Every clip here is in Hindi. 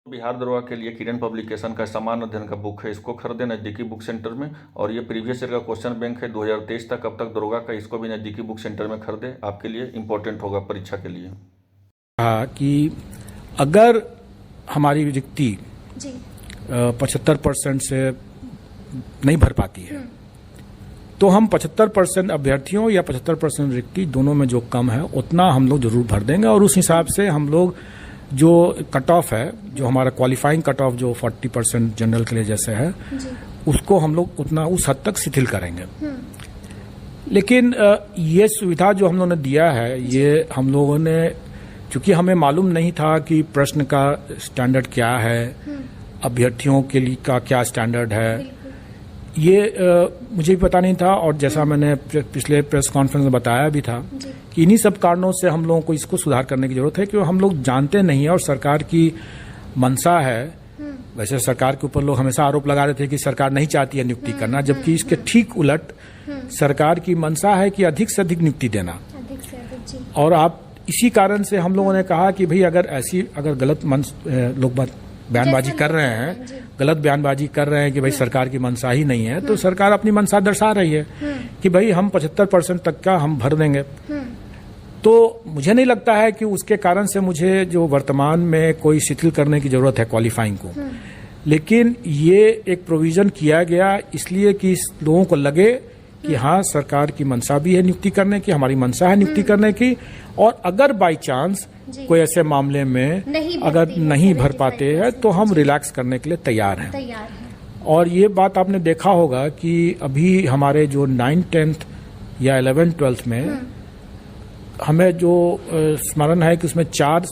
बिहार दरोगा के लिए किरण पब्लिकेशन का सामान्य अध्ययन का बुक है, इसको खरीदे नज़दीकी बुक सेंटर में। और ये प्रीवियस ईयर का क्वेश्चन बैंक है 2023 तक, अब तक दरोगा का, इसको भी नज़दीकी बुक सेंटर में खरीदे, आपके लिए इंपॉर्टेंट होगा परीक्षा के लिए। कहा कि अगर हमारी रिक्ति 75% से नहीं भर पाती है तो हम 75% अभ्यर्थियों या 75% रिक्ति दोनों में जो कम है उतना हम लोग जरूर भर देंगे। और उस हिसाब से हम लोग जो कट ऑफ है, जो हमारा क्वालिफाइंग कट ऑफ जो 40% जनरल के लिए जैसे है, उसको हम लोग उतना उस हद तक शिथिल करेंगे। लेकिन ये सुविधा जो हम लोगों ने दिया है, ये हम लोगों ने, चूंकि हमें मालूम नहीं था कि प्रश्न का स्टैंडर्ड क्या है, अभ्यर्थियों के लिए का क्या स्टैंडर्ड है, ये मुझे भी पता नहीं था। और जैसा मैंने पिछले प्रेस कॉन्फ्रेंस में बताया भी था कि इन्हीं सब कारणों से हम लोगों को इसको सुधार करने की जरूरत है, क्योंकि हम लोग जानते नहीं है और सरकार की मंशा है। वैसे सरकार के ऊपर लोग हमेशा आरोप लगा रहे थे कि सरकार नहीं चाहती है नियुक्ति करना, जबकि इसके ठीक उलट सरकार की मंशा है कि अधिक से अधिक नियुक्ति देना। और आप इसी कारण से हम लोगों ने कहा कि भाई अगर गलत लोग बयानबाजी कर रहे हैं, गलत बयानबाजी कर रहे हैं कि भाई सरकार की मंशा ही नहीं है, तो सरकार अपनी मंशा दर्शा रही है कि भाई हम 75% तक का हम भर देंगे। तो मुझे नहीं लगता है कि उसके कारण से मुझे जो वर्तमान में कोई शिथिल करने की जरूरत है क्वालिफाइंग को। लेकिन ये एक प्रोविजन किया गया इसलिए कि लोगों को लगे कि हाँ, सरकार की मंशा भी है नियुक्ति करने की, हमारी मंशा है नियुक्ति करने की। और अगर बाई चांस कोई ऐसे मामले में अगर नहीं भर पाते हैं तो हम रिलैक्स करने के लिए तैयार हैं। और ये बात आपने देखा होगा कि अभी हमारे जो 9th 10th या 11th 12th में हमें जो स्मरण है कि उसमें 4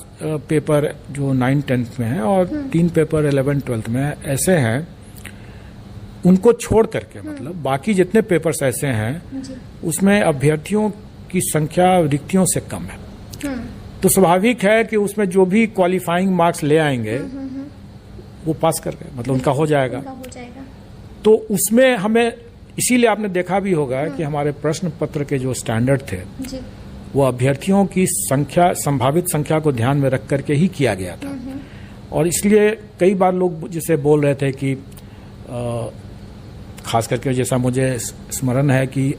पेपर जो 9th 10th में है और 3 पेपर 11th 12th में ऐसे हैं, उनको छोड़ करके मतलब बाकी जितने पेपर्स ऐसे हैं उसमें अभ्यर्थियों की संख्या रिक्तियों से कम है। तो स्वाभाविक है कि उसमें जो भी क्वालिफाइंग मार्क्स ले आएंगे वो पास कर गए, मतलब उनका हो जाएगा। तो उसमें हमें, इसीलिए आपने देखा भी होगा कि हमारे प्रश्न पत्र के जो स्टैंडर्ड थे वो अभ्यर्थियों की संख्या, संभावित संख्या को ध्यान में रख करके ही किया गया था। और इसलिए कई बार लोग जिसे बोल रहे थे कि खास करके जैसा मुझे स्मरण है कि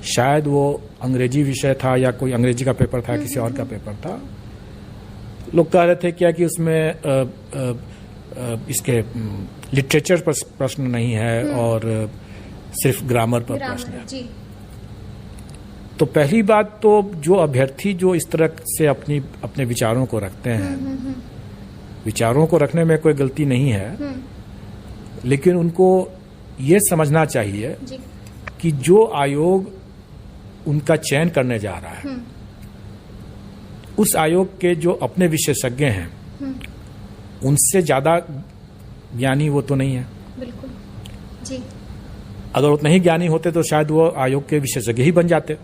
शायद वो अंग्रेजी विषय था या कोई अंग्रेजी का पेपर था, किसी और का पेपर था, लोग कह रहे थे क्या कि उसमें इसके लिटरेचर पर प्रश्न नहीं है और सिर्फ ग्रामर पर प्रश्न है। तो पहली बात तो जो अभ्यर्थी जो इस तरह से अपने विचारों को रखते हैं, विचारों को रखने में कोई गलती नहीं है, लेकिन उनको ये समझना चाहिए कि जो आयोग उनका चयन करने जा रहा है, उस आयोग के जो अपने विशेषज्ञ हैं उनसे ज्यादा ज्ञानी वो तो नहीं है। बिल्कुल जी। अगर उतने ही ज्ञानी होते तो शायद वो आयोग के विशेषज्ञ ही बन जाते।